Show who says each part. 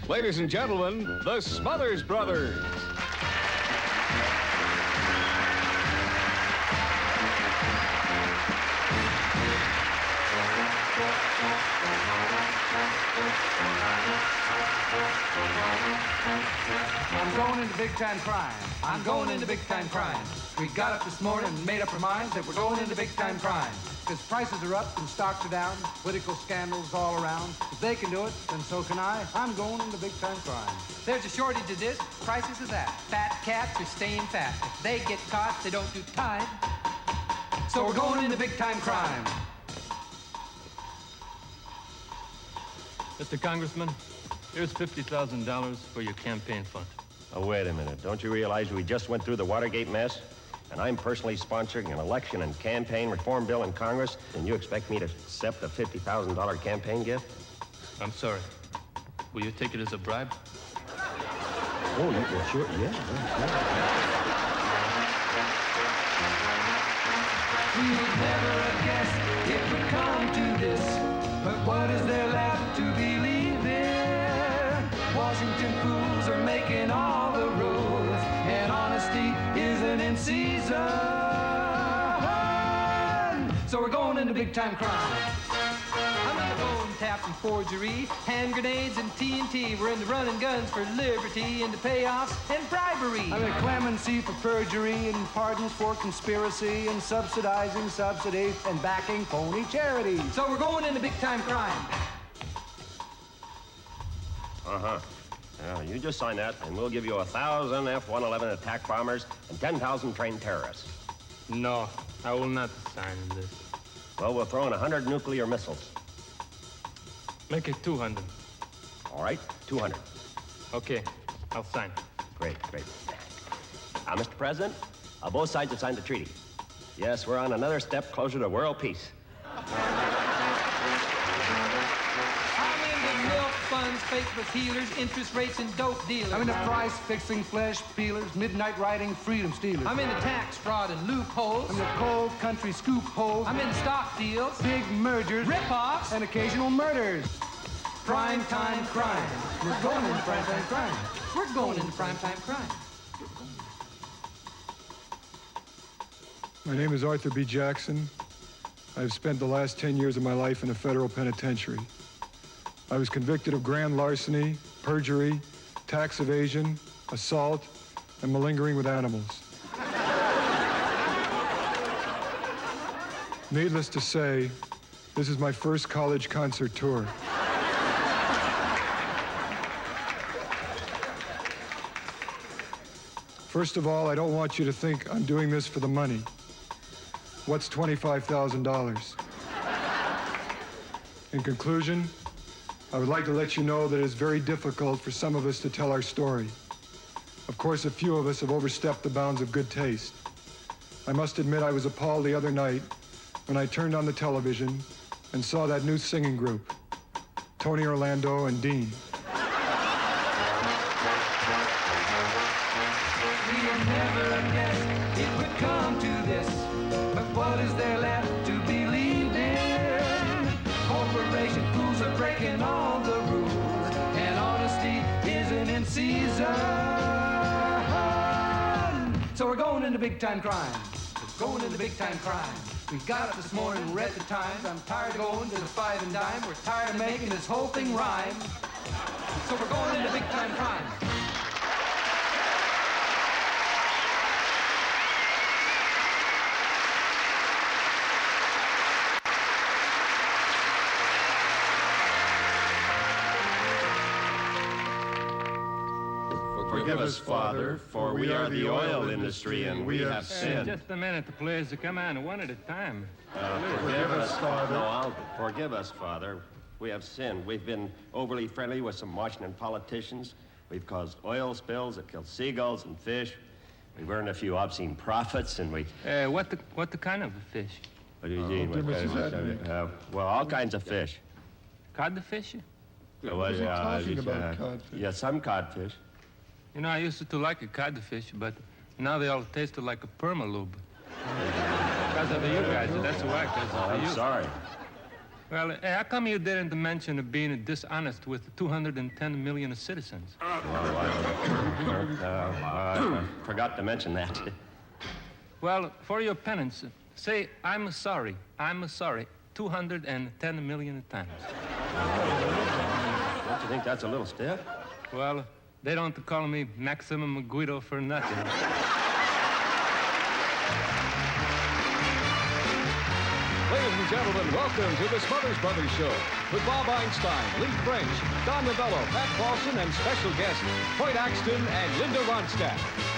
Speaker 1: Ladies and gentlemen, the Smothers Brothers.
Speaker 2: I'm going into big-time crime. I'm going into big-time crime. We got up this morning and made up our minds that we're going into big-time crime. Because prices are up and stocks are down, political scandals all around. If they can do it, then so can I. I'm going into big-time crime.
Speaker 3: There's a shortage of this, prices of that. Fat cats are staying fat. If they get caught, they don't do time.
Speaker 2: So we're going into big-time crime.
Speaker 4: Mr. Congressman, here's $50,000 for your campaign fund.
Speaker 5: Oh, wait a minute. Don't you realize we just went through the Watergate mess? And I'm personally sponsoring an election and campaign reform bill in Congress, and you expect me to accept a $50,000 campaign gift?
Speaker 4: I'm sorry. Will you take it as a bribe?
Speaker 5: Oh, well, sure, yeah.
Speaker 2: We would never have guessed it would come to this. But what is there left to believe in? Washington fools are making all the rules, and honesty isn't in season. So we're going into big-time crime.
Speaker 3: I'm in the phone tapping forgery, hand grenades and TNT. We're into running guns for liberty, into payoffs and bribery.
Speaker 2: I'm in clemency for perjury and pardons for conspiracy and subsidizing subsidies and backing phony charities.
Speaker 3: So we're going into big-time crime.
Speaker 5: Uh-huh. Well, you just sign that, and we'll give you 1,000 F-111 attack bombers and 10,000 trained terrorists.
Speaker 4: No, I will not sign this.
Speaker 5: Well, we'll throw in 100 nuclear missiles.
Speaker 4: Make it 200.
Speaker 5: All right, 200.
Speaker 4: Okay, I'll sign.
Speaker 5: Great. Now, Mr. President, both sides have signed the treaty. Yes, we're on another step closer to world peace.
Speaker 3: I'm into milk funds, faithless healers, interest rates, and dope dealers.
Speaker 2: I'm into price-fixing flesh peelers, midnight-riding freedom stealers.
Speaker 3: I'm into tax fraud and loopholes.
Speaker 2: I'm into cold country scoop holes.
Speaker 3: I'm into stock deals,
Speaker 2: big mergers,
Speaker 3: rip-offs,
Speaker 2: and occasional murders. Prime time crime. We're going into prime time crime.
Speaker 3: We're going into prime time crime.
Speaker 6: My name is Arthur B. Jackson. I've spent the last 10 years of my life in a federal penitentiary. I was convicted of grand larceny, perjury, tax evasion, assault, and malingering with animals. Needless to say, this is my first college concert tour. First of all, I don't want you to think I'm doing this for the money. What's $25,000? In conclusion, I would like to let you know that it is very difficult for some of us to tell our story. Of course, a few of us have overstepped the bounds of good taste. I must admit I was appalled the other night when I turned on the television and saw that new singing group, Tony Orlando and Dean.
Speaker 2: We would never have guessed it would come to this. But what is there left to believe in? Corporation fools are breaking all the rules, and honesty isn't in season. So we're going into big-time crime. We're going into big-time crime. We got up this morning, read the Times. I'm tired of going to the five and dime. We're tired of making this whole thing rhyme. So we're going into big-time crime.
Speaker 5: Forgive us, Father, for we are the oil industry and we have sinned.
Speaker 4: Just a minute, please. Come on, one at a time.
Speaker 5: Forgive us, Father. No, forgive us, Father. We have sinned. We've been overly friendly with some Washington politicians. We've caused oil spills that kill seagulls and fish. We've earned a few obscene profits, and we...
Speaker 4: What the kind of a fish?
Speaker 5: What do you mean? Well, all kinds of fish.
Speaker 4: Codfish?
Speaker 5: Yeah, some codfish.
Speaker 4: You know, I used to like a codfish, but now they all tasted like a permalube. Because of you guys, that's why.
Speaker 5: I'm sorry.
Speaker 4: Well, how come you didn't mention being dishonest with 210 million citizens?
Speaker 5: I forgot to mention that.
Speaker 4: Well, for your penance, say, I'm sorry, 210 million times.
Speaker 5: Don't you think that's a little stiff?
Speaker 4: Well, they don't call me Maximum Guido for nothing.
Speaker 1: Ladies and gentlemen, welcome to the Smothers Brothers Show with Bob Einstein, Leigh French, Don Novello, Paulsen, and special guests Hoyt Axton and Linda Ronstadt.